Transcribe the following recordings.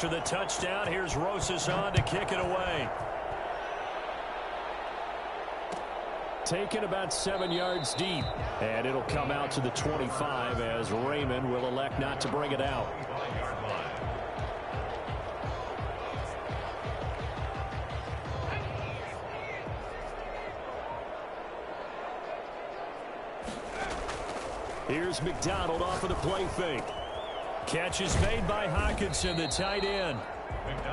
After the touchdown, here's Nucc Szn to kick it away. Taken about 7 yards deep. And it'll come out to the 25 as Raymond will elect not to bring it out. Here's McDonald off of the play fake. Catch is made by Hockenson, the tight end.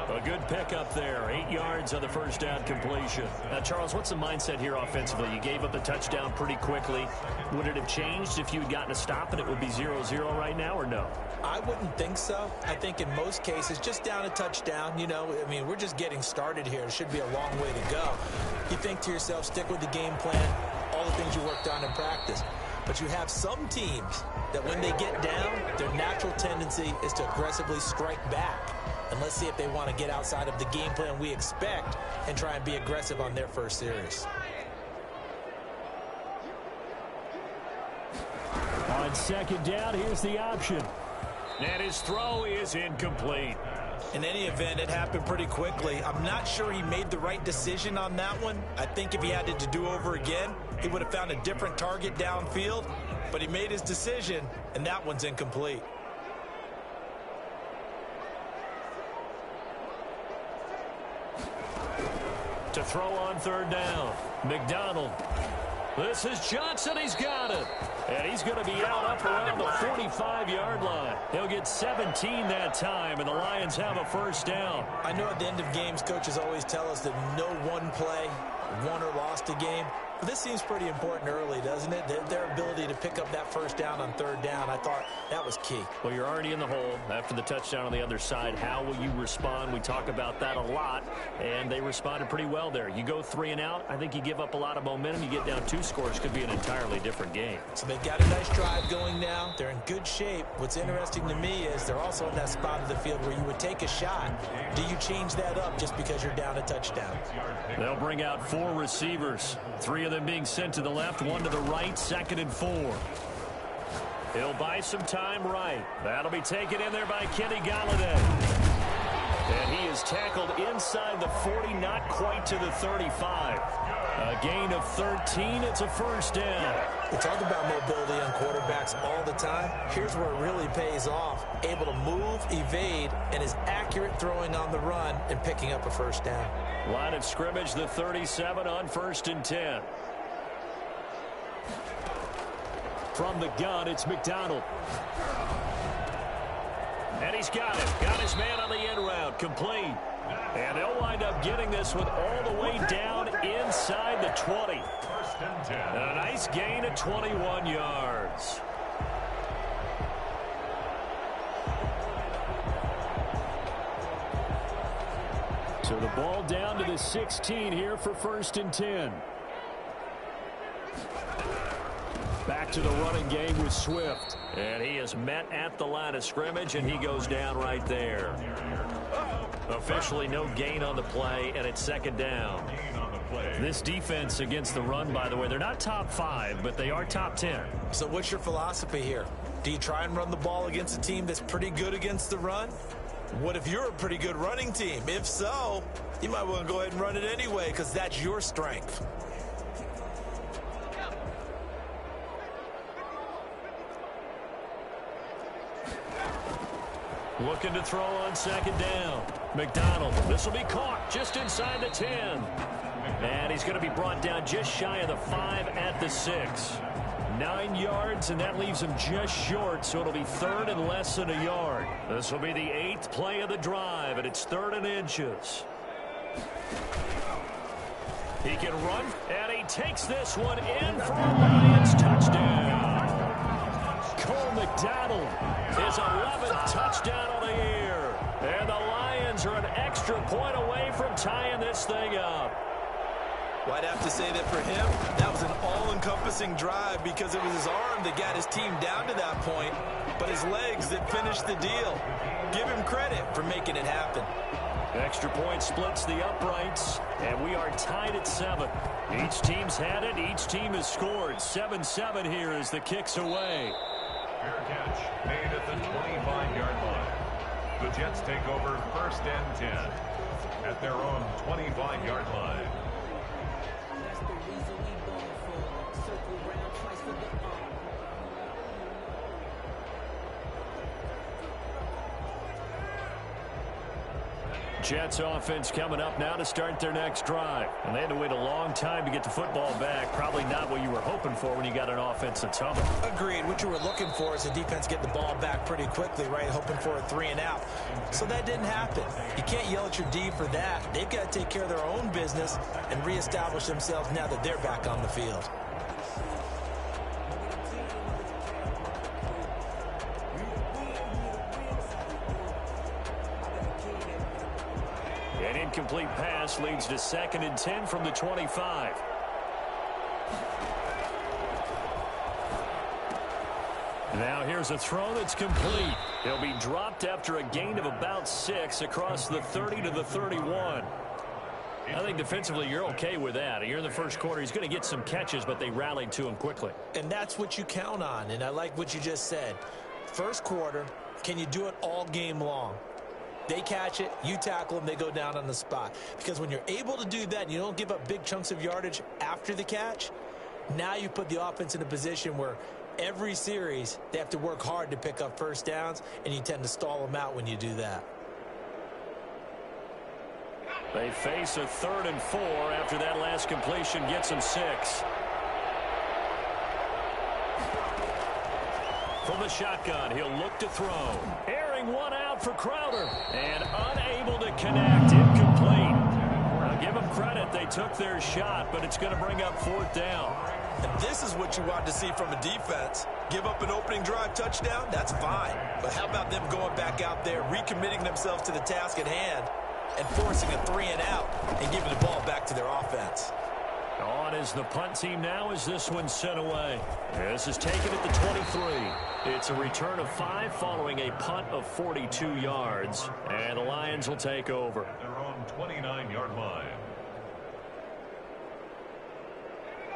A good pickup there. 8 yards on the first down completion. Now, Charles, what's the mindset here offensively? You gave up the touchdown pretty quickly. Would it have changed if you had gotten a stop and it would be 0-0 right now, or no? I wouldn't think so. I think in most cases, just down a touchdown, you know, I mean, we're just getting started here. It should be a long way to go. You think to yourself, stick with the game plan, all the things you worked on in practice. But you have some teams that when they get down, their natural tendency is to aggressively strike back. And let's see if they want to get outside of the game plan we expect and try and be aggressive on their first series. On second down, here's the option. And his throw is incomplete. In any event, it happened pretty quickly. I'm not sure he made the right decision on that one. I think if he had it to do over again, he would have found a different target downfield. But he made his decision, and that one's incomplete. To throw on third down, McDonald. This is Johnson. He's got it. And he's going to be out up around the 45-yard line. He'll get 17 that time, and the Lions have a first down. I know at the end of games, coaches always tell us that no one play won or lost a game. But this seems pretty important early, doesn't it? Their ability to pick up that first down on third down, I thought that was key. Well, you're already in the hole after the touchdown on the other side. How will you respond? We talk about that a lot, and they responded pretty well there. You go 3 and out, I think you give up a lot of momentum. You get down 2 scores, could be an entirely different game. So they've got a nice drive going now. They're in good shape. What's interesting to me is they're also in that spot of the field where you would take a shot. Do you change that up just because you're down a touchdown? They'll bring out 4 receivers, 3 of them being sent to the left, 1 to the right, 2nd and 4. He'll buy some time right. That'll be taken in there by Kenny Galladay. And he is tackled inside the 40, not quite to the 35. A gain of 13. It's a first down. We talk about mobility on quarterbacks all the time. Here's where it really pays off. Able to move, evade, and is accurate throwing on the run and picking up a first down. Line of scrimmage, the 37 on 1st and 10. From the gun, it's McDonald. And he's got it. Got his man on the end route. Complete. And they'll wind up getting this one all the way down inside the 20. And a nice gain of 21 yards. So the ball down to the 16 here for 1st and 10. Back to the running game with Swift. And he is met at the line of scrimmage, and he goes down right there. Officially no gain on the play, and it's 2nd down. This defense against the run, by the way, they're not top 5, but they are top 10. So what's your philosophy here? Do you try and run the ball against a team that's pretty good against the run? What if you're a pretty good running team? If so, you might want to go ahead and run it anyway because that's your strength. Looking to throw on 2nd down. McDonald, this will be caught just inside the 10. And he's going to be brought down just shy of the 5 at the 6. 9 yards, and that leaves him just short, so it'll be 3rd and less than a yard. This will be the 8th play of the drive, and it's 3rd and inches. He can run, and he takes this one in for a Lions touchdown. Cole McDonald, his 11th touchdown of the year. And the Lions are an extra point away from tying this thing up. Well, I'd have to say that for him, that was an all-encompassing drive because it was his arm that got his team down to that point, but his legs that finished the deal. Give him credit for making it happen. Extra point splits the uprights, and we are tied at 7. Each team's had it. Each team has scored. 7-7 here as the kick's away. Fair catch made at the 25-yard line. The Jets take over 1st and 10 at their own 25-yard line. Jets offense coming up now to start their next drive. And they had to wait a long time to get the football back. Probably not what you were hoping for when you got an offense that's humming. Agreed. What you were looking for is the defense get the ball back pretty quickly, right? Hoping for a 3 and out. So that didn't happen. You can't yell at your D for that. They've got to take care of their own business and reestablish themselves now that they're back on the field. An incomplete pass leads to 2nd and 10 from the 25. Now here's a throw that's complete. He'll be dropped after a gain of about 6 across the 30 to the 31. I think defensively you're okay with that. You're in the first quarter. He's going to get some catches, but they rallied to him quickly. And that's what you count on, and I like what you just said. First quarter, can you do it all game long? They catch it, you tackle them, they go down on the spot. Because when you're able to do that and you don't give up big chunks of yardage after the catch, now you put the offense in a position where every series they have to work hard to pick up first downs, and you tend to stall them out when you do that. They face a 3rd and 4 after that last completion gets them 6. From the shotgun, he'll look to throw. Airing one out for Crowder. And unable to connect. Incomplete. Now give them credit. They took their shot, but it's going to bring up 4th down. And this is what you want to see from a defense. Give up an opening drive touchdown, that's fine. But how about them going back out there, recommitting themselves to the task at hand, and forcing a 3 and out, and giving the ball back to their offense. On is the punt team now as this one's sent away. This is taken at the 23. It's a return of 5 following a punt of 42 yards. And the Lions will take over. Their own 29-yard line.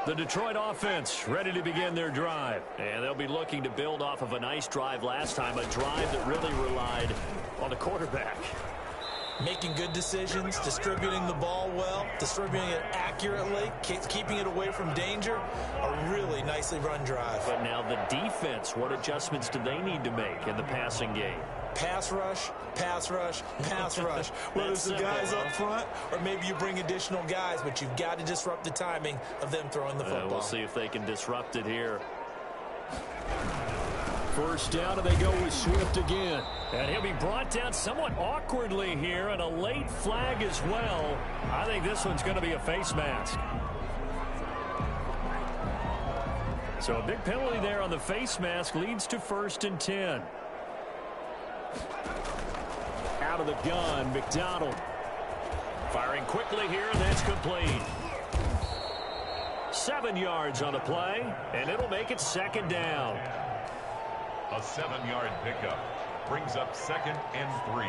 The Detroit offense ready to begin their drive. And they'll be looking to build off of a nice drive last time, a drive that really relied on the quarterback. Making good decisions, distributing the ball well, distributing it accurately, keeping it away from danger. A really nicely run drive. But now the defense, what adjustments do they need to make in the passing game? Pass rush, pass rush, pass rush. Whether it's the guys up front or maybe you bring additional guys, but you've got to disrupt the timing of them throwing the football. We'll see if they can disrupt it here. First down, and they go with Swift again. And he'll be brought down somewhat awkwardly here, and a late flag as well. I think this one's going to be a face mask. So a big penalty there on the face mask leads to 1st and 10. Out of the gun, McDonald. Firing quickly here, and that's complete. 7 yards on the play, and it'll make it 2nd down. A 7-yard pickup brings up 2nd and 3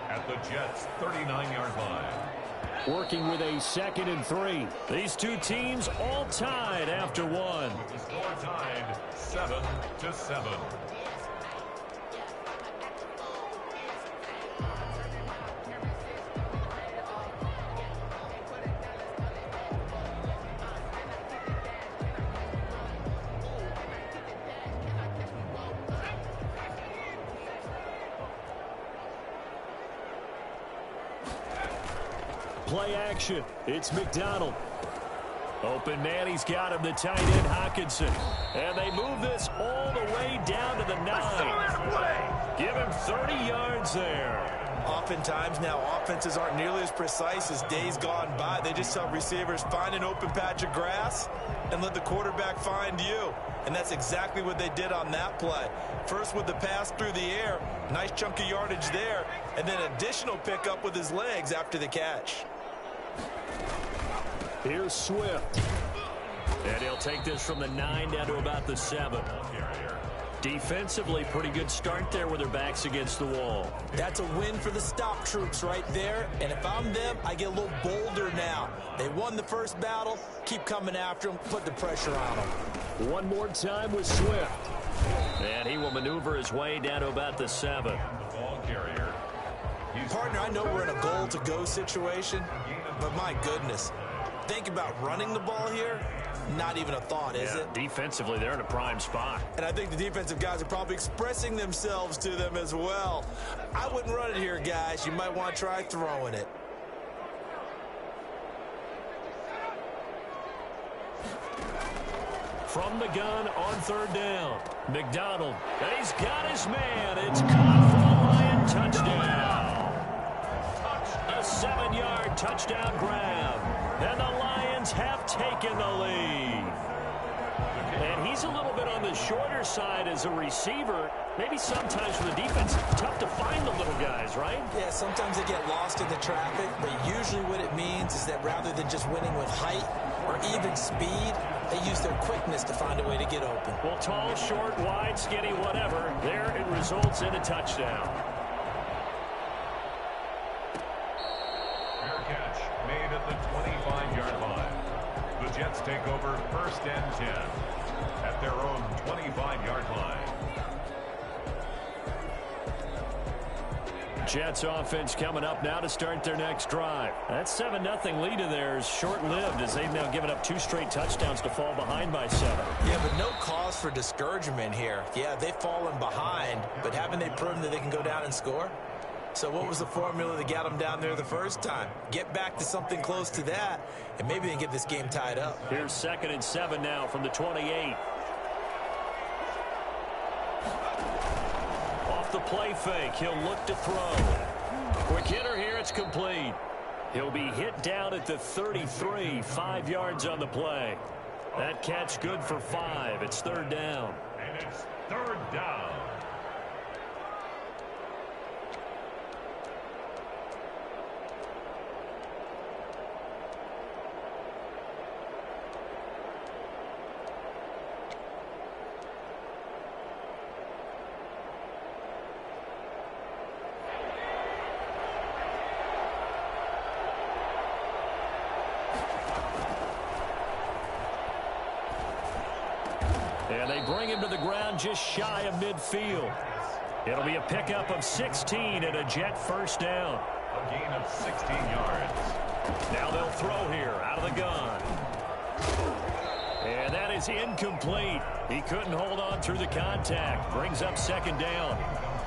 at the Jets' 39-yard line. Working with a 2nd and 3. These two teams all tied after one. With the score tied 7-7. Play action. It's McDonald. Open man, he's got him, the tight end Hockenson. And they move this all the way down to the 9. Give him 30 yards there. Oftentimes now offenses aren't nearly as precise as days gone by. They just help receivers find an open patch of grass and let the quarterback find you. And that's exactly what they did on that play. First with the pass through the air, nice chunk of yardage there, and then additional pickup with his legs after the catch. Here's Swift. And he'll take this from the 9 down to about the 7. Defensively, pretty good start there with their backs against the wall. That's a win for the stop troops right there. And if I'm them, I get a little bolder now. They won the first battle. Keep coming after them. Put the pressure on them. One more time with Swift. And he will maneuver his way down to about the 7. The ball carrier Partner, I know we're in a goal-to-go situation, but my goodness, think about running the ball here. Not even a thought, is it? Defensively, they're in a prime spot. And I think the defensive guys are probably expressing themselves to them as well. I wouldn't run it here, guys. You might want to try throwing it. From the gun on third down. McDonald, and he's got his man. It's caught for the Lion touchdown. A 7-yard touchdown grab. And the Lions have taken the lead. And he's a little bit on the shorter side as a receiver. Maybe sometimes for the defense, tough to find the little guys, right? Yeah, sometimes they get lost in the traffic, but usually what it means is that rather than just winning with height or even speed, they use their quickness to find a way to get open. Well, tall, short, wide, skinny, whatever, there it results in a touchdown. Fair catch made at the 25-yard line. The Jets take over 1st and 10 at their own 25-yard line. Jets offense coming up now to start their next drive. That 7-0 lead of theirs short-lived as they've now given up 2 straight touchdowns to fall behind by 7. Yeah, but no cause for discouragement here. Yeah, they've fallen behind, but haven't they proven that they can go down and score? So what was the formula that got them down there the first time? Get back to something close to that, and maybe they can get this game tied up. Here's 2nd and 7 now from the 28. The play fake. He'll look to throw. Quick hitter here. It's complete. He'll be hit down at the 33. 5 yards on the play. That catch good for 5. It's 3rd down. And it's 3rd down. And they bring him to the ground just shy of midfield. It'll be a pickup of 16 and a Jet 1st down. A gain of 16 yards. Now they'll throw here out of the gun. And that is incomplete. He couldn't hold on through the contact. Brings up 2nd down.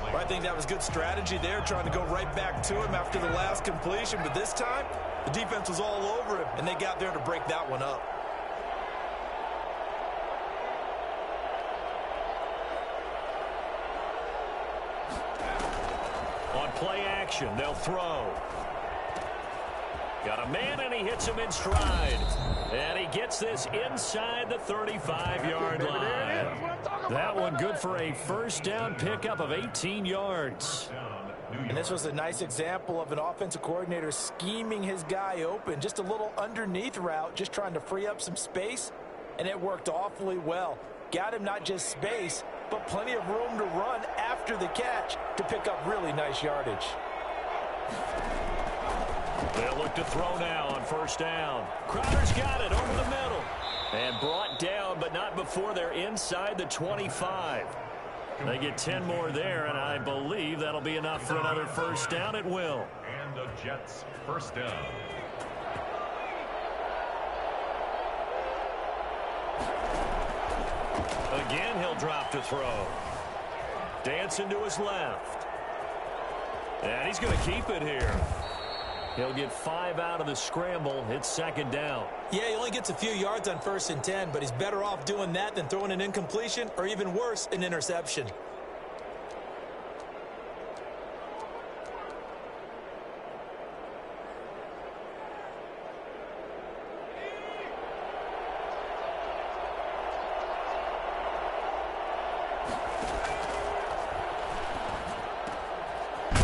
Well, I think that was good strategy there, trying to go right back to him after the last completion. But this time, the defense was all over him, and they got there to break that one up. On play action, they'll throw. Got a man, and he hits him in stride. And he gets this inside the 35-yard line. That one good for a 1st down pickup of 18 yards. And this was a nice example of an offensive coordinator scheming his guy open. Just a little underneath route, just trying to free up some space. And it worked awfully well. Got him not just space, but plenty of room to run after the catch to pick up really nice yardage. They'll look to throw now on 1st down. Crowder's got it over the middle. And brought down, but not before they're inside the 25. They get 10 more there, and I believe that'll be enough for another 1st down. It will. And the Jets 1st down. Again, he'll drop to throw. Dancing to his left. And he's going to keep it here. He'll get 5 out of the scramble. It's 2nd down. Yeah, he only gets a few yards on 1st and 10, but he's better off doing that than throwing an incompletion or even worse, an interception.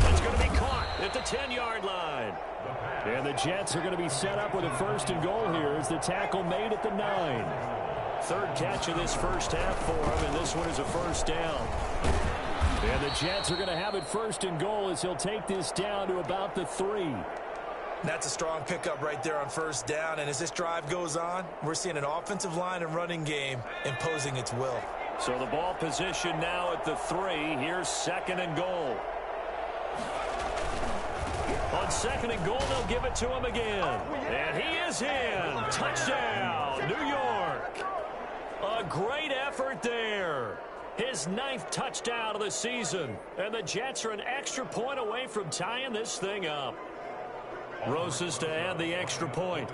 It's going to be caught at the 10-yard line. And the Jets are going to be set up with a 1st and goal here as the tackle made at the 9. 3rd catch of this 1st half for him, and this one is a 1st down. And the Jets are going to have it 1st and goal as he'll take this down to about the 3. That's a strong pickup right there on 1st down, and as this drive goes on, we're seeing an offensive line and running game imposing its will. So the ball position now at the 3. Here's 2nd and goal. 2nd and goal, they'll give it to him again. And he is in. Touchdown, New York. A great effort there. His 9th touchdown of the season. And the Jets are an extra point away from tying this thing up. Rosas to add the extra point.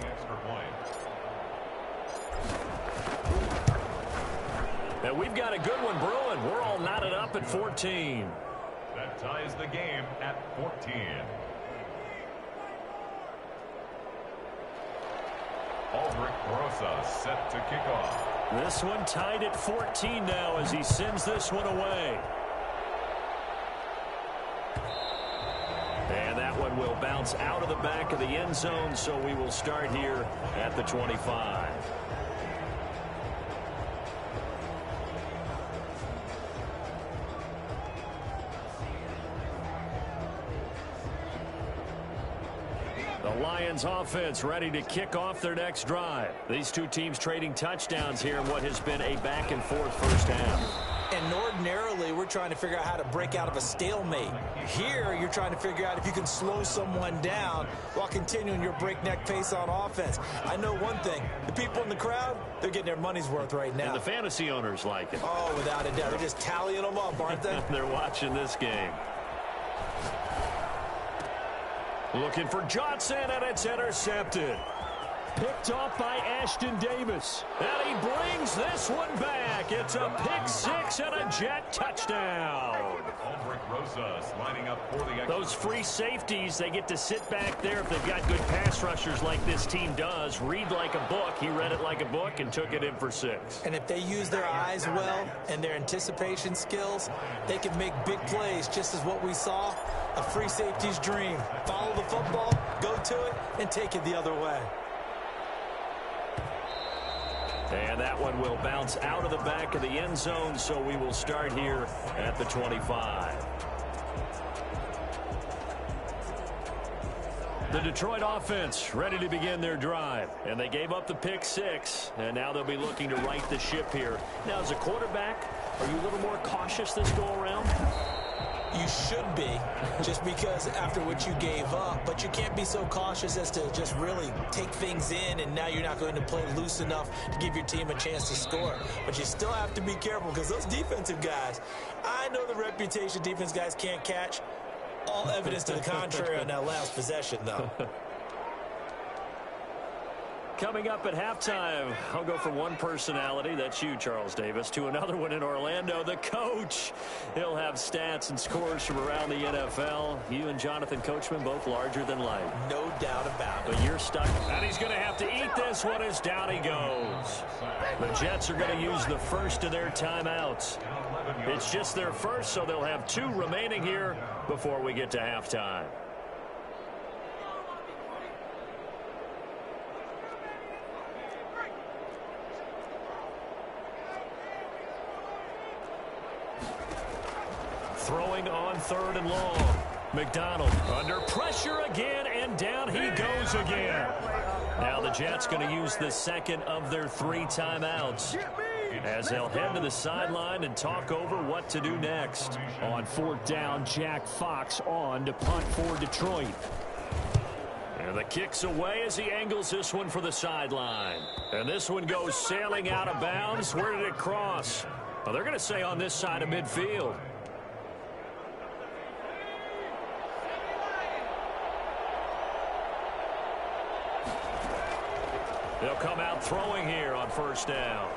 And we've got a good one brewing. We're all knotted up at 14. That ties the game at 14. Aldrich Rosas set to kick off. This one tied at 14 now as he sends this one away. And that one will bounce out of the back of the end zone, so we will start here at the 25. The Lions offense ready to kick off their next drive. These two teams trading touchdowns here in what has been a back-and-forth first half. And ordinarily, we're trying to figure out how to break out of a stalemate. Here, you're trying to figure out if you can slow someone down while continuing your breakneck pace on offense. I know one thing. The people in the crowd, they're getting their money's worth right now. And the fantasy owners like it. Oh, without a doubt. They're just tallying them up, aren't they? They're watching this game. Looking for Johnson, and it's intercepted. Picked off by Ashton Davis. And he brings this one back. It's a pick six and a Jet touchdown. Aldrich Rosas lining up for the extra. Those free safeties, they get to sit back there if they've got good pass rushers like this team does. Read like a book. He read it like a book and took it in for 6. And if they use their eyes well and their anticipation skills, they can make big plays, just as what we saw. A free safety's dream. Follow the football, go to it, and take it the other way. And that one will bounce out of the back of the end zone, so we will start here at the 25. The Detroit offense ready to begin their drive. And they gave up the pick 6, and now they'll be looking to right the ship here. Now, as a quarterback, are you a little more cautious this go-around? You should be, just because after what you gave up, but you can't be so cautious as to just really take things in, and now you're not going to play loose enough to give your team a chance to score. But you still have to be careful, because those defensive guys, I know the reputation defense guys can't catch. All evidence to the contrary on that last possession, though. Coming up at halftime, I'll go from one personality, that's you, Charles Davis, to another one in Orlando, the coach. He'll have stats and scores from around the NFL. You and Jonathan Coachman, both larger than life. No doubt about it. But you're stuck. And he's going to have to eat this one as down he goes. The Jets are going to use the first of their timeouts. It's just their first, so they'll have 2 remaining here before we get to halftime. Throwing on 3rd and long. McDonald under pressure again, and down he goes again. Now the Jets going to use the second of their 3 timeouts as they'll head to the sideline and talk over what to do next. On 4th down, Jack Fox on to punt for Detroit. And the kick's away as he angles this one for the sideline. And this one goes sailing out of bounds. Where did it cross? Well, they're going to say on this side of midfield. They'll come out throwing here on 1st down.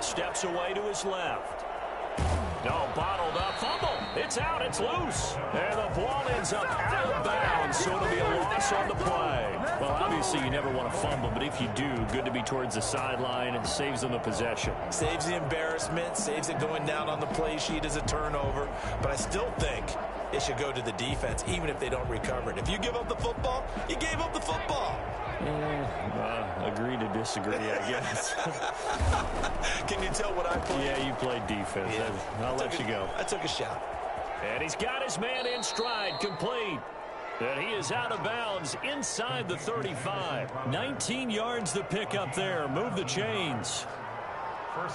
Steps away to his left. No, bottled up. Fumble. It's out. It's loose. And the ball ends up out of bounds, so it'll be a loss on the play. Well, obviously, you never want to fumble, but if you do, good to be towards the sideline. It saves them the possession. Saves the embarrassment, saves it going down on the play sheet as a turnover. But I still think it should go to the defense, even if they don't recover it. If you give up the football, you gave up the football. Agree to disagree, I guess. Can you tell what I played? Yeah, you played defense. Yeah. I'll let you go. I took a shot. And he's got his man in stride, complete. And he is out of bounds inside the 35. 19 yards to pick up there. Move the chains.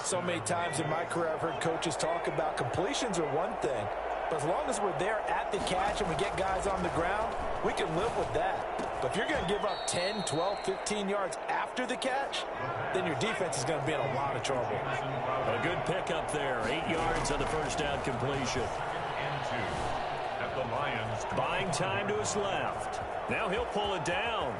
So many times in my career, I've heard coaches talk about completions are one thing. But as long as we're there at the catch and we get guys on the ground, we can live with that. But if you're going to give up 10, 12, 15 yards after the catch, then your defense is going to be in a lot of trouble. A good pickup there. 8 yards on the first down completion. And 2 at the Lions. Buying time to his left. Now he'll pull it down.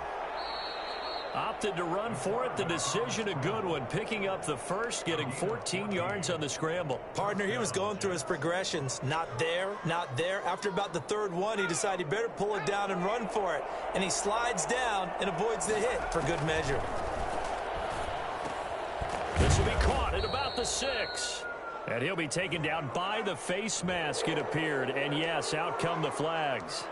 Opted to run for it. The decision a good one. Picking up the first, getting 14 yards on the scramble. Partner, he was going through his progressions. Not there, not there. After about the third one, he decided he better pull it down and run for it. And he slides down and avoids the hit for good measure. This will be caught at about the 6. And he'll be taken down by the face mask, it appeared. And yes, out come the flags.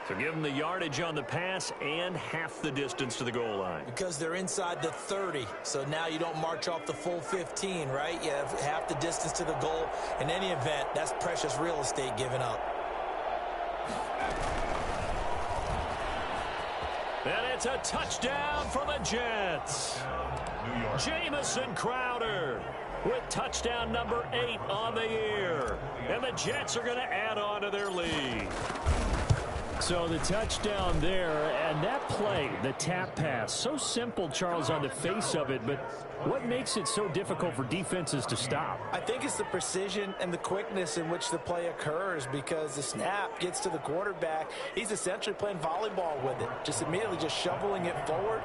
So give them the yardage on the pass and half the distance to the goal line. Because they're inside the 30, so now you don't march off the full 15, right? You have half the distance to the goal. In any event, that's precious real estate given up. And it's a touchdown for the Jets. New York. Jamison Crowder with touchdown number 8 on the year. And the Jets are going to add on to their lead. So the touchdown there, and that play, the tap pass, so simple, Charles, on the face of it, but what makes it so difficult for defenses to stop? I think it's the precision and the quickness in which the play occurs, because the snap gets to the quarterback. He's essentially playing volleyball with it, just immediately just shoveling it forward.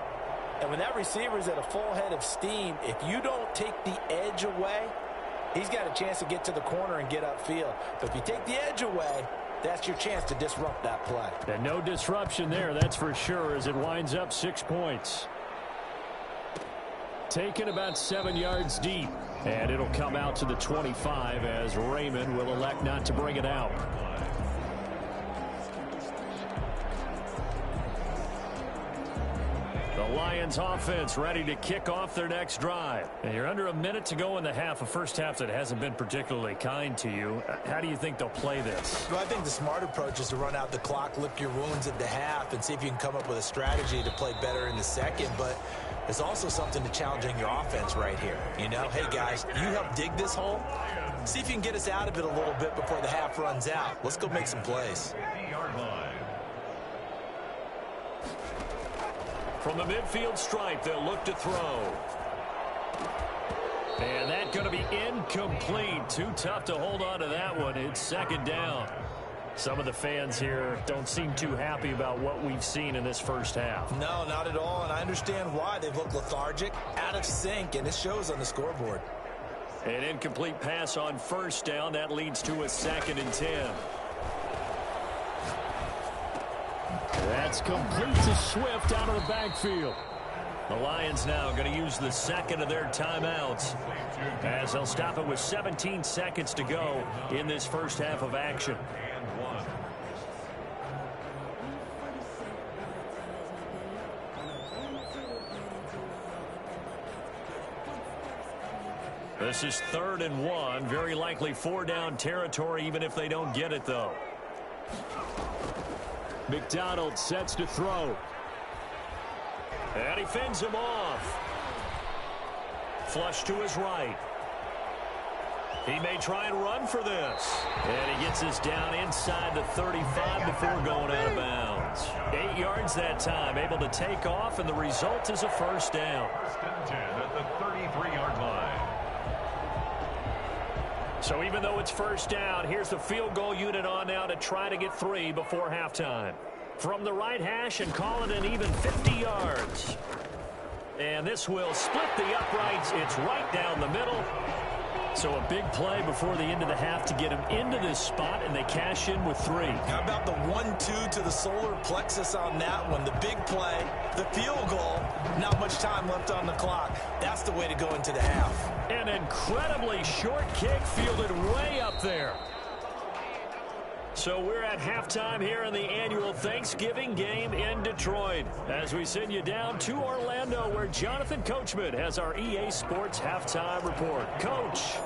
And when that receiver is at a full head of steam, if you don't take the edge away, he's got a chance to get to the corner and get upfield. But if you take the edge away, that's your chance to disrupt that play. And no disruption there, that's for sure, as it winds up 6 points. Taken about 7 yards deep. And it'll come out to the 25 as Raymond will elect not to bring it out. The Lions offense ready to kick off their next drive. And you're under a minute to go in the half, a first half that hasn't been particularly kind to you. How do you think they'll play this? Well, I think the smart approach is to run out the clock, lick your wounds at the half, and see if you can come up with a strategy to play better in the second. But there's also something to challenging your offense right here. You know, hey, guys, you help dig this hole. See if you can get us out of it a little bit before the half runs out. Let's go make some plays. 50-yard line. From the midfield stripe, they'll look to throw. And that's going to be incomplete. Too tough to hold on to that one. It's second down. Some of the fans here don't seem too happy about what we've seen in this first half. No, not at all, and I understand why. They've looked lethargic, out of sync, and it shows on the scoreboard. An incomplete pass on first down. That leads to a 2nd and 10. That's complete to Swift out of the backfield. The Lions now going to use the second of their timeouts as they'll stop it with 17 seconds to go in this first half of action. And 1. This is 3rd and 1. Very likely 4-down territory, even if they don't get it, though. McDonald sets to throw. And he fends him off. Flush to his right. He may try and run for this. And he gets this down inside the 35 before going out of bounds. 8 yards that time, able to take off, and the result is a first down. 1st and 10 at the 33-yard line. So even though it's first down, here's the field goal unit on now to try to get 3 before halftime. From the right hash and call it an even 50 yards. And this will split the uprights. It's right down the middle. So a big play before the end of the half to get him into this spot, and they cash in with 3. How about the 1-2 to the solar plexus on that one? The big play, the field goal, not much time left on the clock. That's the way to go into the half. An incredibly short kick fielded way up there. So we're at halftime here in the annual Thanksgiving game in Detroit as we send you down to Orlando, where Jonathan Coachman has our EA Sports halftime report. Coach,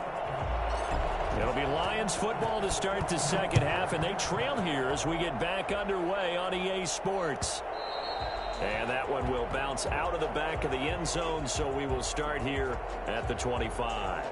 it'll be Lions football to start the second half, and they trail here as we get back underway on EA Sports. And that one will bounce out of the back of the end zone, so we will start here at the 25.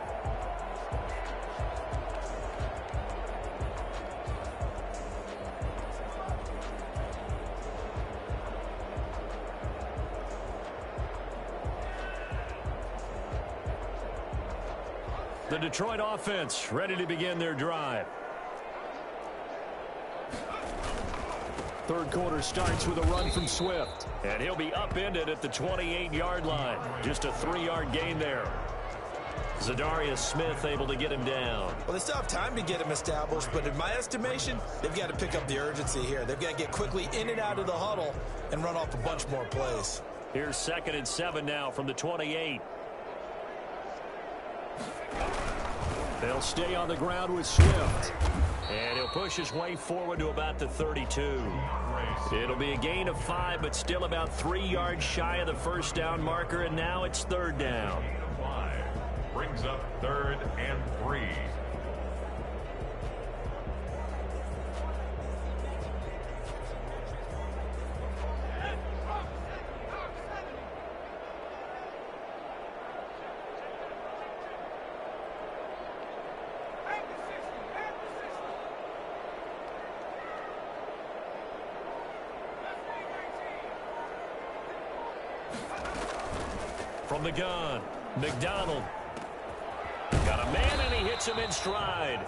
The Detroit offense ready to begin their drive. Third quarter starts with a run from Swift. And he'll be upended at the 28-yard line. Just a 3-yard gain there. Zadarius Smith able to get him down. Well, they still have time to get him established, but in my estimation, they've got to pick up the urgency here. They've got to get quickly in and out of the huddle and run off a bunch more plays. Here's 2nd and 7 now from the 28. They'll stay on the ground with Swift. And he'll push his way forward to about the 32. It'll be a gain of 5, but still about 3 yards shy of the first down marker, and now it's 3rd down. Brings up 3rd and 3. From the gun, McDonald. Got a man, and he hits him in stride.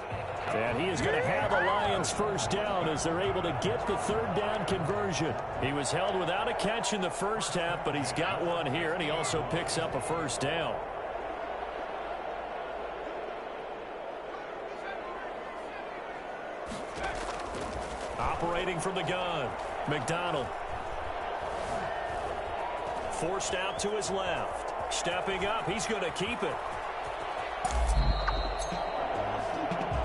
And he is going to have the Lions first down as they're able to get the 3rd down conversion. He was held without a catch in the first half, but he's got one here, and he also picks up a first down. Operating from the gun, McDonald. Forced out to his left. Stepping up, he's going to keep it.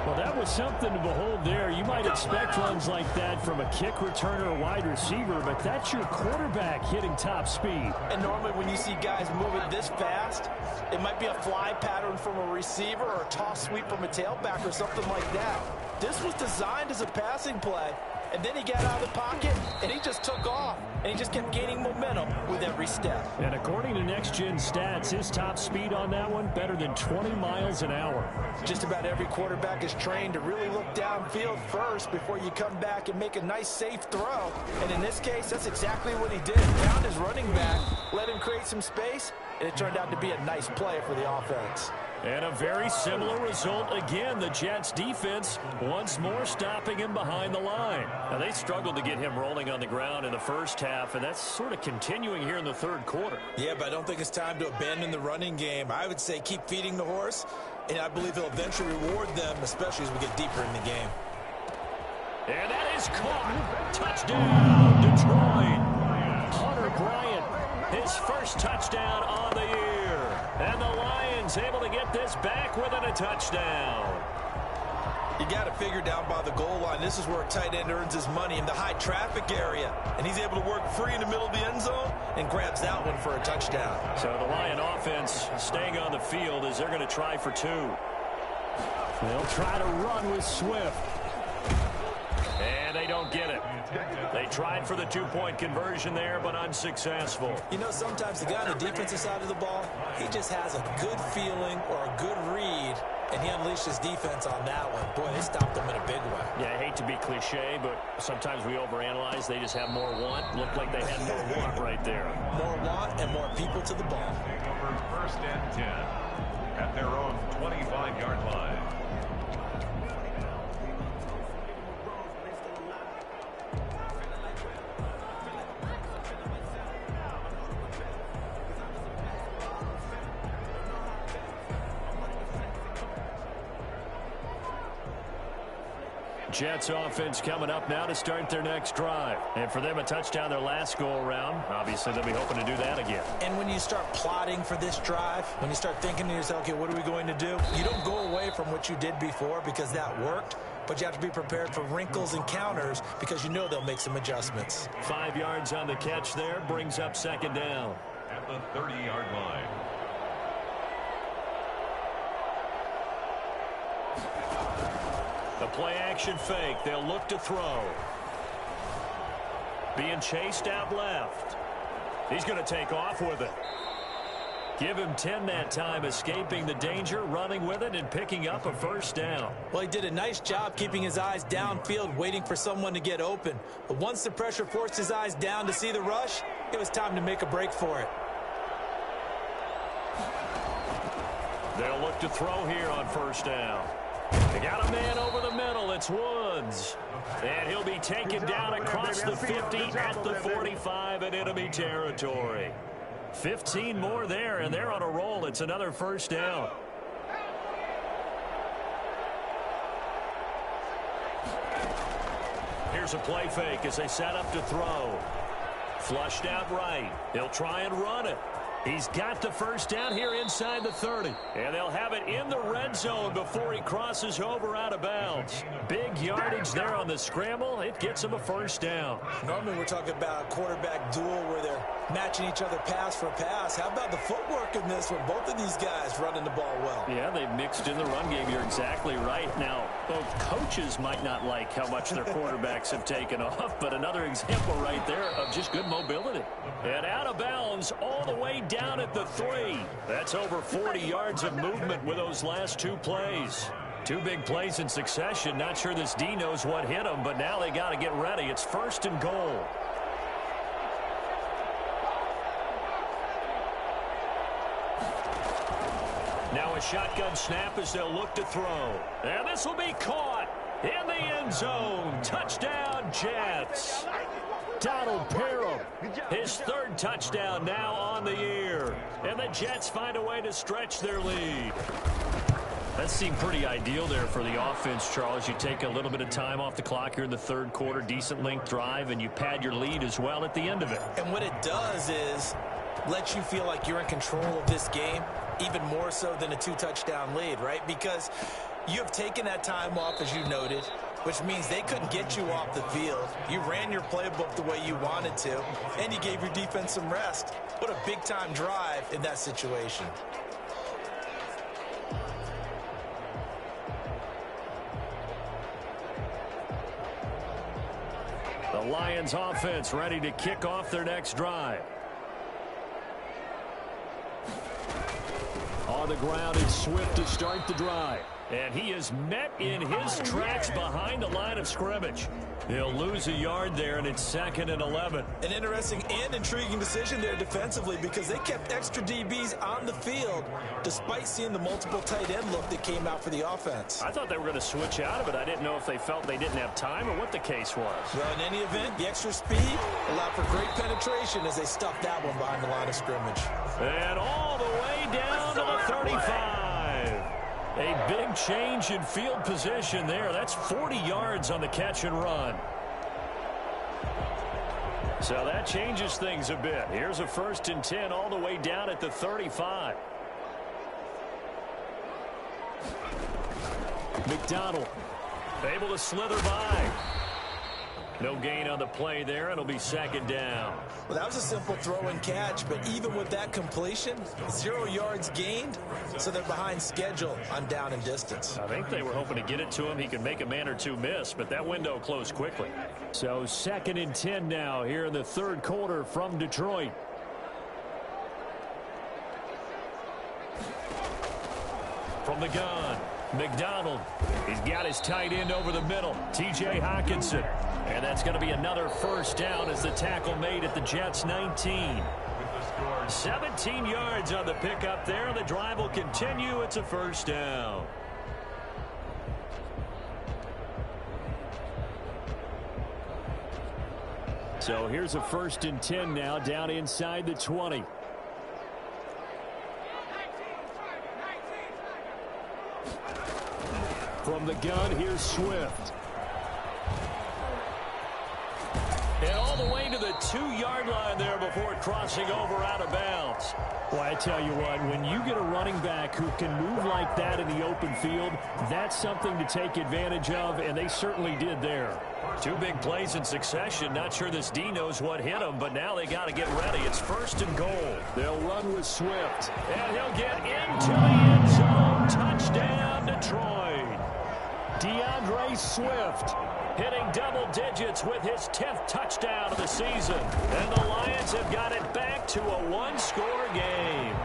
Well, that was something to behold there. You might expect runs like that from a kick returner or wide receiver, but that's your quarterback hitting top speed. And normally when you see guys moving this fast, it might be a fly pattern from a receiver or a toss sweep from a tailback or something like that. This was designed as a passing play, and then he got out of the pocket, and he just took off, and he just kept gaining momentum with every step. And according to Next Gen Stats, his top speed on that one, better than 20 miles an hour. Just about every quarterback is trained to really look downfield first before you come back and make a nice, safe throw. And in this case, that's exactly what he did. Found his running back, let him create some space, and it turned out to be a nice play for the offense. And a very similar result again. The Jets defense once more stopping him behind the line. Now, they struggled to get him rolling on the ground in the first half, and that's sort of continuing here in the 3rd quarter. Yeah, but I don't think it's time to abandon the running game. I would say keep feeding the horse, and I believe he'll eventually reward them, especially as we get deeper in the game. And that is caught. Touchdown, Detroit. Hunter Bryant, his first touchdown on the year. And the Lions able to get this back within a touchdown. You got to figure down by the goal line. This is where a tight end earns his money, in the high traffic area. And he's able to work free in the middle of the end zone and grabs that one for a touchdown. So the Lion offense staying on the field as they're going to try for 2. They'll try to run with Swift. And they don't get it. They tried for the 2-point conversion there, but unsuccessful. You know, sometimes the guy on the defensive side of the ball, he just has a good feeling or a good read, and he unleashed his defense on that one. Boy, they stopped him in a big way. Yeah, I hate to be cliche, but sometimes we overanalyze. They just have more want. Looked like they had more want right there. More want and more people to the ball. Over 1st and 10 at their own 25-yard line. Jets offense coming up now to start their next drive. And for them, a touchdown their last go-around. Obviously, they'll be hoping to do that again. And when you start plotting for this drive, when you start thinking to yourself, okay, what are we going to do? You don't go away from what you did before because that worked, but you have to be prepared for wrinkles and counters because you know they'll make some adjustments. 5 yards on the catch there, brings up 2nd down. At the 30-yard line. The play-action fake. They'll look to throw. Being chased out left. He's going to take off with it. Give him 10 that time, escaping the danger, running with it, and picking up a first down. Well, he did a nice job keeping his eyes downfield, waiting for someone to get open. But once the pressure forced his eyes down to see the rush, it was time to make a break for it. They'll look to throw here on first down. They got a man over the middle. It's Woods. And he'll be taken down across the 50 at the 45 in enemy territory. 15 more there, and they're on a roll. It's another first down. Here's a play fake as they set up to throw. Flushed out right. He'll try and run it. He's got the first down here inside the 30. And they'll have it in the red zone before he crosses over out of bounds. Big yardage there on the scramble. It gets him a first down. Normally we're talking about a quarterback duel where they're matching each other pass for pass. How about the footwork in this one? Both of these guys running the ball well. Yeah, they've mixed in the run game. You're exactly right. Now, both coaches might not like how much their quarterbacks have taken off, but another example right there of just good mobility. And out of bounds all the way down at the 3. That's over 40 yards of movement with those last 2 plays. 2 big plays in succession. Not sure this D knows what hit him, but now they got to get ready. It's first and goal. Now a shotgun snap as they'll look to throw. And this will be caught in the end zone. Touchdown, Jets. Donald Parham, his 3rd touchdown now on the year. And the Jets find a way to stretch their lead. That seemed pretty ideal there for the offense, Charles. You take a little bit of time off the clock here in the 3rd quarter, decent length drive, and you pad your lead as well at the end of it. And what it does is let you feel like you're in control of this game, even more so than a 2-touchdown lead, right? Because you have taken that time off, as you noted, which means they couldn't get you off the field. You ran your playbook the way you wanted to, and you gave your defense some rest. What a big-time drive in that situation. The Lions offense ready to kick off their next drive. On the ground, it's Swift to start the drive. And he is met in his tracks behind the line of scrimmage. He'll lose a yard there, and it's 2nd and 11. An interesting and intriguing decision there defensively because they kept extra DBs on the field despite seeing the multiple tight end look that came out for the offense. I thought they were going to switch out of it. I didn't know if they felt they didn't have time or what the case was. Well, in any event, the extra speed allowed for great penetration as they stuffed that one behind the line of scrimmage. And all the way down to the 35. A big change in field position there. That's 40 yards on the catch and run. So that changes things a bit. Here's a 1st and 10 all the way down at the 35. McDonald able to slither by. No gain on the play there. It'll be 2nd down. Well, that was a simple throw and catch, but even with that completion, 0 yards gained, so they're behind schedule on down and distance. I think they were hoping to get it to him. He could make a man or 2 miss, but that window closed quickly. So 2nd and 10 now here in the 3rd quarter from Detroit. From the gun, McDonald. He's got his tight end over the middle, T.J. Hockenson. And that's going to be another first down as the tackle made at the Jets' 19. 17 yards on the pickup there. The drive will continue. It's a first down. So here's a 1st and 10 now down inside the 20. From the gun, here's Swift. And all the way to the 2-yard line there before crossing over out of bounds. Well, I tell you what, when you get a running back who can move like that in the open field, that's something to take advantage of, and they certainly did there. 2 big plays in succession. Not sure this D knows what hit him, but now they got to get ready. It's 1st and goal. They'll run with Swift. And he'll get into the end zone. Touchdown, Detroit. DeAndre Swift hitting double digits with his 10th touchdown of the season. And the Lions have got it back to a 1-score game.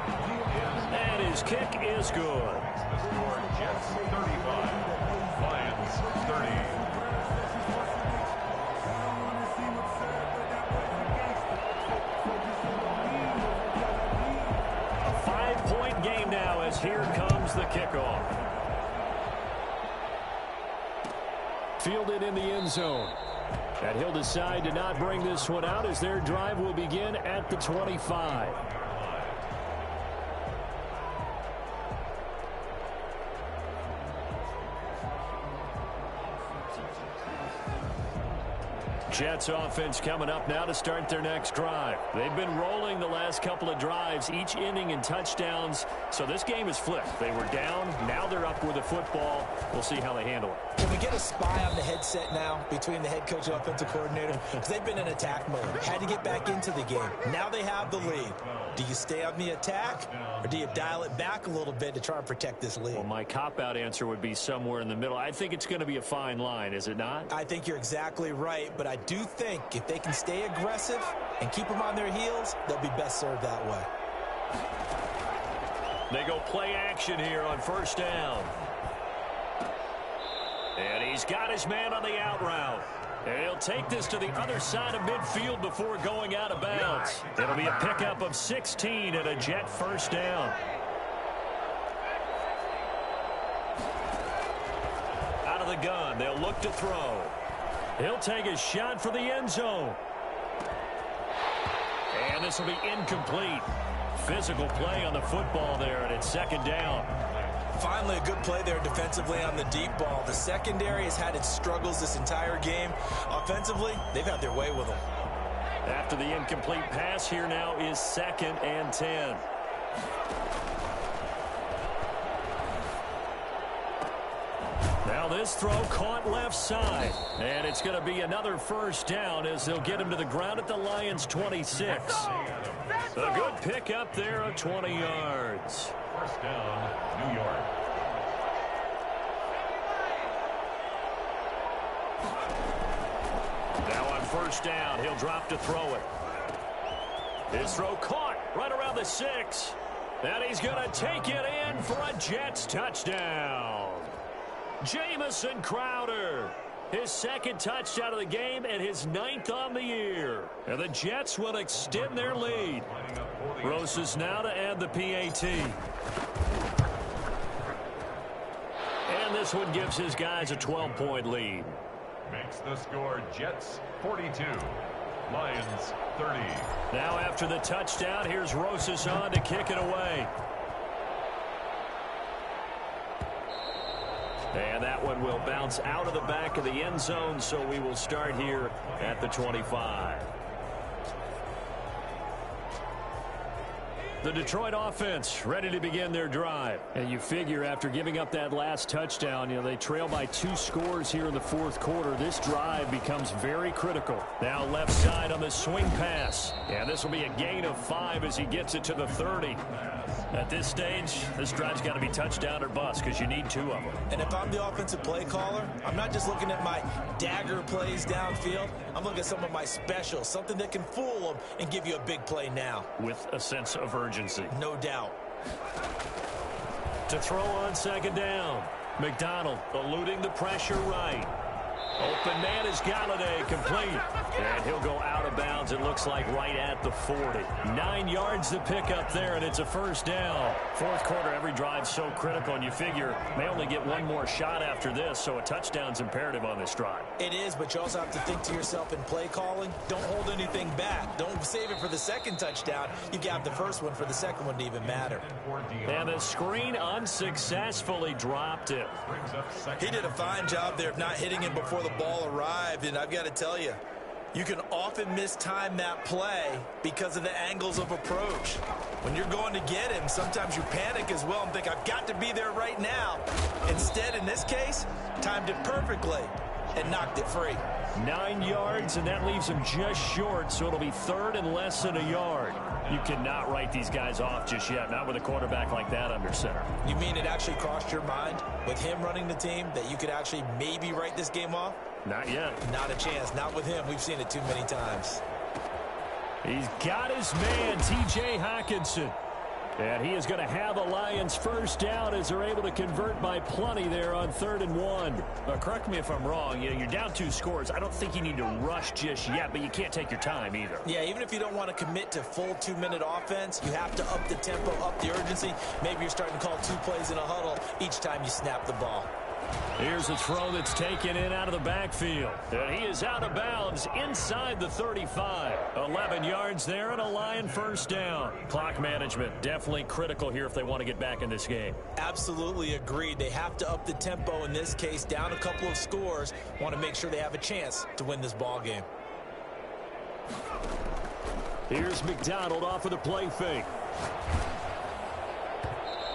And his kick is good. The score, Jets 35, Lions 30. A 5-point game now as as here comes the kickoff. Fielded in the end zone. And he'll decide to not bring this one out as their drive will begin at the 25. Jets offense coming up now to start their next drive. They've been rolling the last couple of drives, each inning in touchdowns. So this game is flipped. They were down. Now they're up with the football. We'll see how they handle it. Can we get a spy on the headset now between the head coach and offensive coordinator? Because they've been in attack mode. Had to get back into the game. Now they have the lead. Do you stay on the attack or do you dial it back a little bit to try and protect this lead? Well, my cop-out answer would be somewhere in the middle. I think it's going to be a fine line, is it not? I think you're exactly right, but I do think if they can stay aggressive and keep them on their heels, they'll be best served that way. They go play action here on first down. And he's got his man on the out route. And he'll take this to the other side of midfield before going out of bounds. It'll be a pickup of 16 and a Jet first down. Out of the gun, they'll look to throw. He'll take a shot for the end zone. And this will be incomplete. Physical play on the football there, and it's second down. Finally, a good play there defensively on the deep ball. The secondary has had its struggles this entire game. Offensively, they've had their way with them. After the incomplete pass, here now is 2nd and 10. Now this throw caught left side. And it's going to be another first down as they'll get him to the ground at the Lions' 26. A good pickup there of 20 yards. First down, New York. Now on first down, he'll drop to throw it. His throw caught right around the 6. And he's going to take it in for a Jets touchdown. Jamison Crowder, his 2nd touchdown of the game and his 9th on the year. And the Jets will extend their lead. Rosas now to add the PAT. And this one gives his guys a 12-point lead. Makes the score Jets 42, Lions 30. Now after the touchdown, here's Rosas on to kick it away. And that one will bounce out of the back of the end zone, so we will start here at the 25. The Detroit offense ready to begin their drive. And you figure after giving up that last touchdown, they trail by 2 scores here in the 4th quarter. This drive becomes very critical. Now left side on the swing pass. And this will be a gain of 5 as he gets it to the 30. At this stage, this drive's got to be touchdown or bust because you need 2 of them. And if I'm the offensive play caller, I'm not just looking at my dagger plays downfield. I'm looking at some of my specials, something that can fool them and give you a big play now. With a sense of urgency. No doubt. To throw on 2nd down. McDonald eluding the pressure right. Open man is Galladay, complete. And he'll go out of bounds, it looks like, right at the 40. 9 yards to pick up there, and it's a first down. 4th quarter, every drive's so critical, and you figure may only get one more shot after this, so a touchdown's imperative on this drive. It is, but you also have to think to yourself in play calling, don't hold anything back. Don't save it for the 2nd touchdown. You can have the first one for the 2nd one to even matter. And the screen unsuccessfully dropped it. He did a fine job there of not hitting him before the ball arrived, and I've got to tell you, you can often mistime that play because of the angles of approach. When you're going to get him, sometimes you panic as well and think, I've got to be there right now. Instead, in this case, timed it perfectly and knocked it free. 9 yards, and that leaves him just short, so it'll be 3rd and less than a yard. You cannot write these guys off just yet, not with a quarterback like that under center. You mean it actually crossed your mind with him running the team that you could actually maybe write this game off? Not yet. Not a chance. Not with him. We've seen it too many times. He's got his man, T.J. Hockenson. And he is going to have a Lions first down as they're able to convert by plenty there on 3rd and 1. Correct me if I'm wrong. You're down 2 scores. I don't think you need to rush just yet, but you can't take your time either. Yeah, even if you don't want to commit to full 2-minute offense, you have to up the tempo, up the urgency. Maybe you're starting to call 2 plays in a huddle each time you snap the ball. Here's a throw that's taken in out of the backfield. And he is out of bounds inside the 35. 11 yards there and a Lion first down. Clock management definitely critical here if they want to get back in this game. Absolutely agreed. They have to up the tempo in this case, down a couple of scores. Want to make sure they have a chance to win this ball game. Here's McDonald off of the play fake.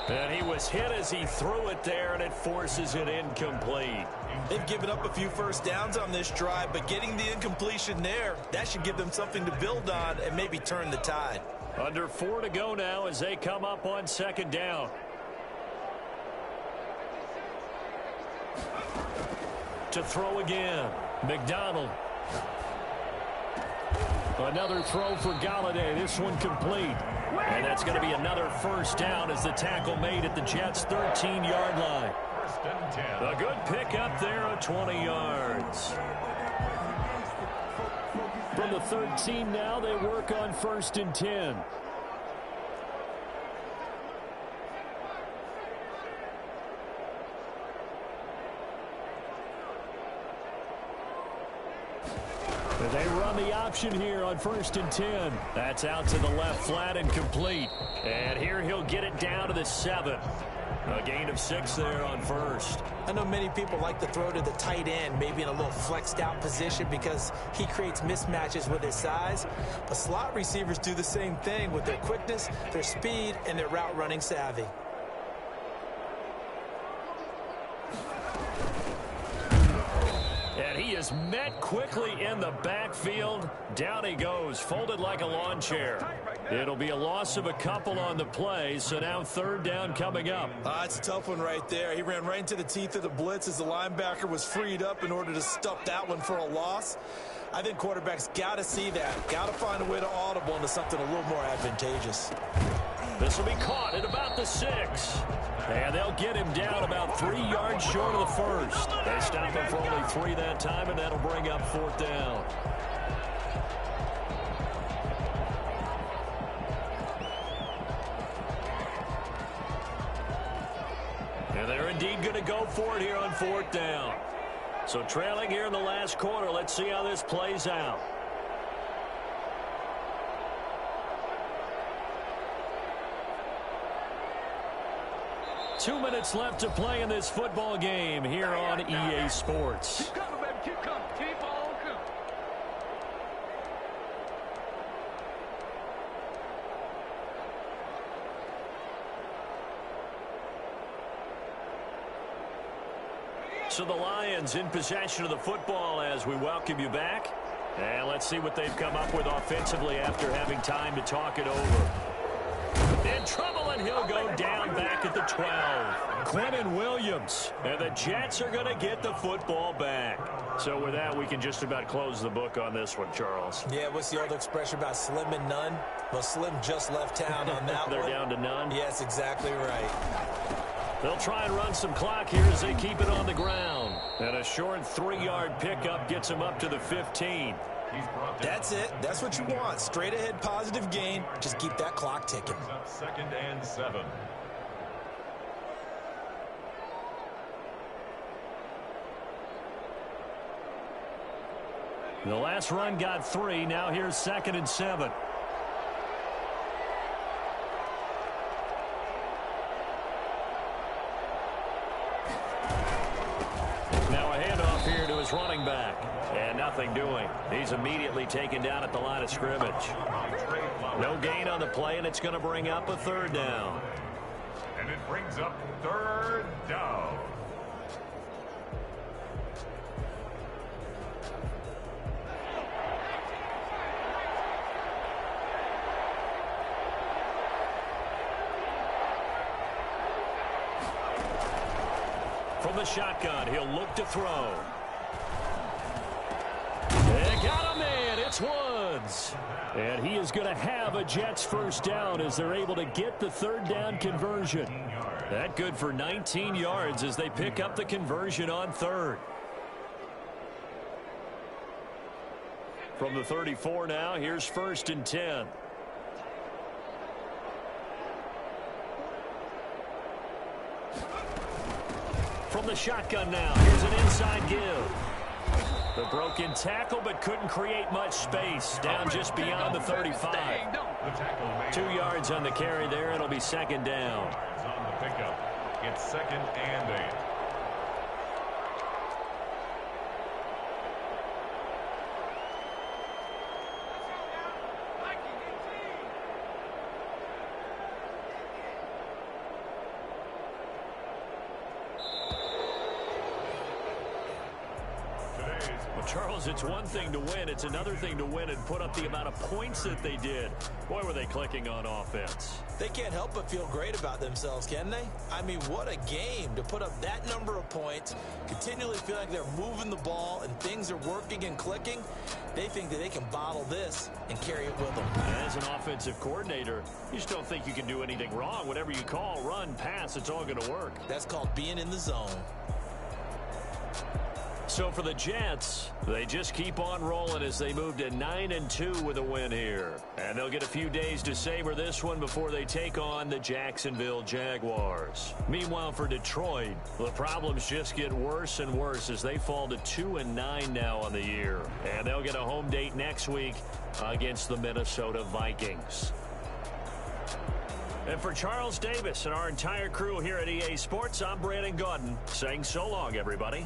And he was hit as he threw it there, and it forces it incomplete. They've given up a few first downs on this drive, but getting the incompletion there, that should give them something to build on and maybe turn the tide. Under 4 to go now as they come up on 2nd down. To throw again, McDonald. Another throw for Galladay. This one complete. And that's going to be another first down as the tackle made at the Jets' 13-yard line. A good pickup there of 20 yards. From the 13 now, they work on 1st and 10. They run the option here on 1st and 10. That's out to the left flat and complete. And here he'll get it down to the 7. A gain of 6 there on 1st. I know many people like to throw to the tight end, maybe in a little flexed out position because he creates mismatches with his size. But slot receivers do the same thing with their quickness, their speed, and their route running savvy. And he is met quickly in the backfield. Down he goes, folded like a lawn chair. It'll be a loss of a couple on the play, so now 3rd down coming up. It's a tough one right there. He ran right into the teeth of the blitz as the linebacker was freed up in order to stuff that one for a loss. I think quarterbacks got to see that. Got to find a way to audible into something a little more advantageous. This will be caught at about the 6. And they'll get him down about 3 yards short of the 1st. They stop him for only 3 that time, and that'll bring up 4th down. And they're indeed going to go for it here on 4th down. So trailing here in the last quarter, let's see how this plays out. Two minutes left to play in this football game here on EA Sports. Keep coming, baby. Keep coming. Keep on coming. So the Lions in possession of the football as we welcome you back. And let's see what they've come up with offensively after having time to talk it over. In trouble, and he'll go down back at the 12. Quentin Williams. And the Jets are going to get the football back. So with that, we can just about close the book on this one, Charles. Yeah, what's the old expression about slim and none? Well, Slim just left town on that They're one. down to none? Yes, exactly right. They'll try and run some clock here as they keep it on the ground. And a short 3-yard pickup gets him up to the 15. That's it. That's what you want. Straight ahead positive gain. Just keep that clock ticking. 2nd and 7. The last run got 3. Now here's 2nd and 7. Now a handoff here to his running back. And nothing doing. He's immediately taken down at the line of scrimmage. No gain on the play, and it's going to bring up a 3rd down. And it brings up 3rd down. From the shotgun, he'll look to throw. They got him in. It's 1. Woods. And he is going to have a Jets first down as they're able to get the third down conversion. That good for 19 yards as they pick up the conversion on third. From the 34 now, here's 1st and 10. From the shotgun now, here's an inside give. The broken tackle, but couldn't create much space. Down just beyond the 35. 2 yards on the carry there. It'll be 2nd down. On the pickup, it's 2nd and 8. Charles, it's one thing to win. It's another thing to win and put up the amount of points that they did. Boy, were they clicking on offense. They can't help but feel great about themselves, can they? I mean, what a game to put up that number of points, continually feel like they're moving the ball and things are working and clicking. They think that they can bottle this and carry it with them. As an offensive coordinator, you just don't think you can do anything wrong. Whatever you call, run, pass, it's all going to work. That's called being in the zone. So for the Jets, they just keep on rolling as they move to 9-2 with a win here. And they'll get a few days to savor this one before they take on the Jacksonville Jaguars. Meanwhile, for Detroit, the problems just get worse and worse as they fall to 2-9 now on the year. And they'll get a home date next week against the Minnesota Vikings. And for Charles Davis and our entire crew here at EA Sports, I'm Brandon Gaudin saying so long, everybody.